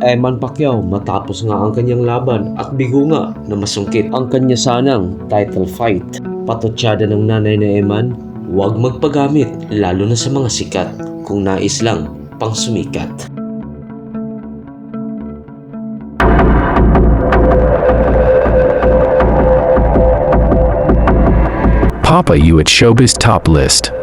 Eman Pacquiao matapos nga ang kanyang laban at bigo nga na masungkit ang kanya sanang title fight. Patotsada ng nanay na Eman, huwag magpagamit lalo na sa mga sikat kung nais lang pang sumikat. Papa you at Showbiz Top List.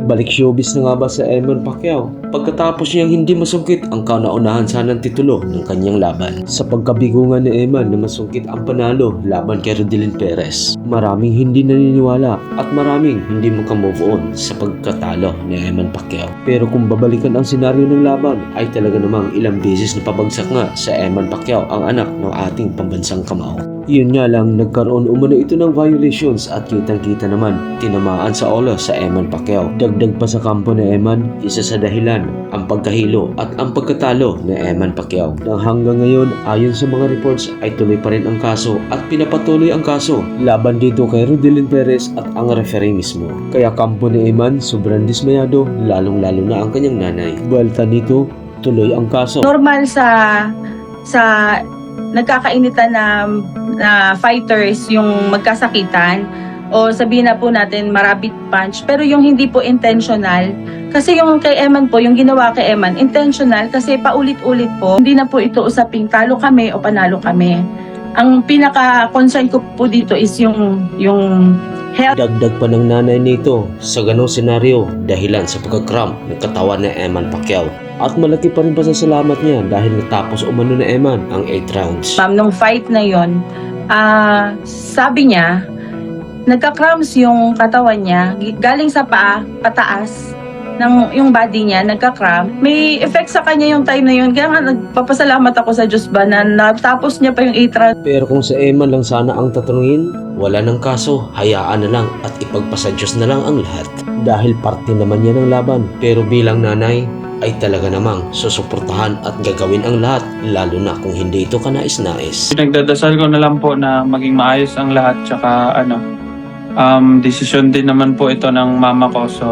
Balik showbiz na nga ba sa Eman Pacquiao pagkatapos niyang hindi masungkit ang kauna-unahan sanang titulo ng kanyang laban. Sa pagkabigo nga ni Eman na masungkit ang panalo laban kay Rodelin Perez, maraming hindi naniniwala at maraming hindi makamove on sa pagkatalo ni Eman Pacquiao. Pero kung babalikan ang senaryo ng laban ay talaga namang ilang beses na pabagsak nga sa Eman Pacquiao ang anak ng ating pambansang kamao. Yun nga lang, nagkaroon umano ito ng violations at kitang-kita naman tinamaan sa ulo sa Eman Pacquiao. Dagdag pa sa kampo ni Eman, isa sa dahilan ang pagkahilo at ang pagkatalo ni Eman Pacquiao. Nang hanggang ngayon, ayon sa mga reports ay tuloy pa rin ang kaso at pinapatuloy ang kaso laban dito kay Rodelin Perez at ang referee mismo. Kaya kampo ni Eman sobrang dismayado, lalong-lalo na ang kanyang nanay. Buwelta nito, tuloy ang kaso. Normal sa nagkakainitan na fighters yung magkasakitan o sabihin na po natin marabit punch, pero yung hindi po intentional, kasi yung kay Eman po, yung ginawa kay Eman intentional kasi paulit-ulit po, hindi na po ito usaping talo kami o panalo kami. Ang pinaka-concern ko po dito is yung health. Dagdag pa ng nanay nito sa ganong senaryo dahilan sa pagkakramp ng katawan ni Eman Pacquiao. At malaki pa rin pasasalamat niya dahil natapos umano na Eman ang 8 rounds. Ma'am, nung fight na yon, sabi niya, nagka-cramps yung katawan niya, galing sa paa, pataas, yung body niya, nagka-cramp. May effect sa kanya yung time na yun. Kaya nga, nagpapasalamat ako sa Diyos ba na natapos niya pa yung 8 rounds. Pero kung sa Eman lang sana ang tatanungin, wala ng kaso, hayaan na lang at ipagpasa Diyos na lang ang lahat. Dahil parte naman niya ng laban. Pero bilang nanay, ay talaga namang susuportahan at gagawin ang lahat, lalo na kung hindi ito kanais-nais. Nagdadasal ko na lang po na maging maayos ang lahat, tsaka desisyon din naman po ito ng mama ko, so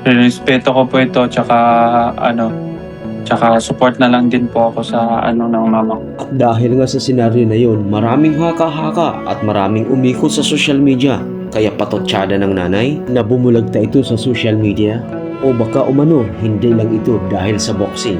respeto ko po ito, tsaka support na lang din po ako sa ng mama ko. At dahil nga sa senaryo na yun, maraming haka-haka at maraming umikot sa social media. Kaya patotsada ng nanay na bumulagta ito sa social media. O baka umano, hindi lang ito dahil sa boxing.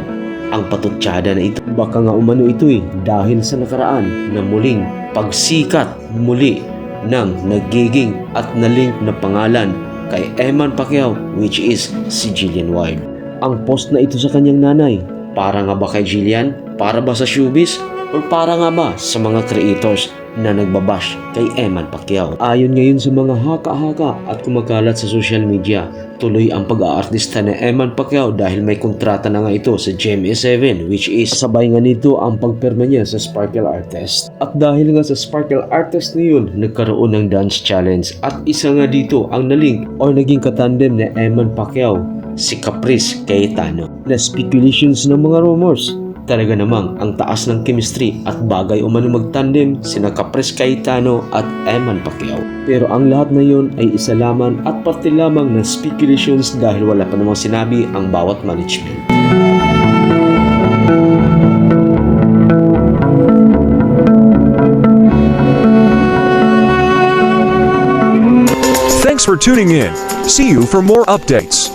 Ang patotsada na ito, baka nga umano ito dahil sa nakaraan na muling pagsikat muli ng nagiging at nalink na pangalan kay Eman Pacquiao, which is si Jillian White. Ang post na ito sa kanyang nanay, para nga ba kay Jillian? Para ba sa showbiz? O para nga ba sa mga creators na nagbabash kay Eman Pacquiao? Ayon ngayon sa mga haka-haka at kumakalat sa social media, tuloy ang pag-aartista ni Eman Pacquiao dahil may kontrata na nga ito sa GMA7, which is sabay nga nito ang pagpirma niya sa Sparkle Artist. At dahil nga sa Sparkle Artist na yun, nagkaroon ng dance challenge at isa nga dito ang nalink o naging katandem ni Eman Pacquiao, si Caprice Cayetano. Na speculations ng mga rumors, talaga namang ang taas ng chemistry at bagay umano magtandem sina Caprice Cayetano at Eman Pacquiao. Pero ang lahat na yon ay isa lamang at parte lamang ng speculations dahil wala pa namang sinabi ang bawat management. Thanks for tuning in. See you for more updates.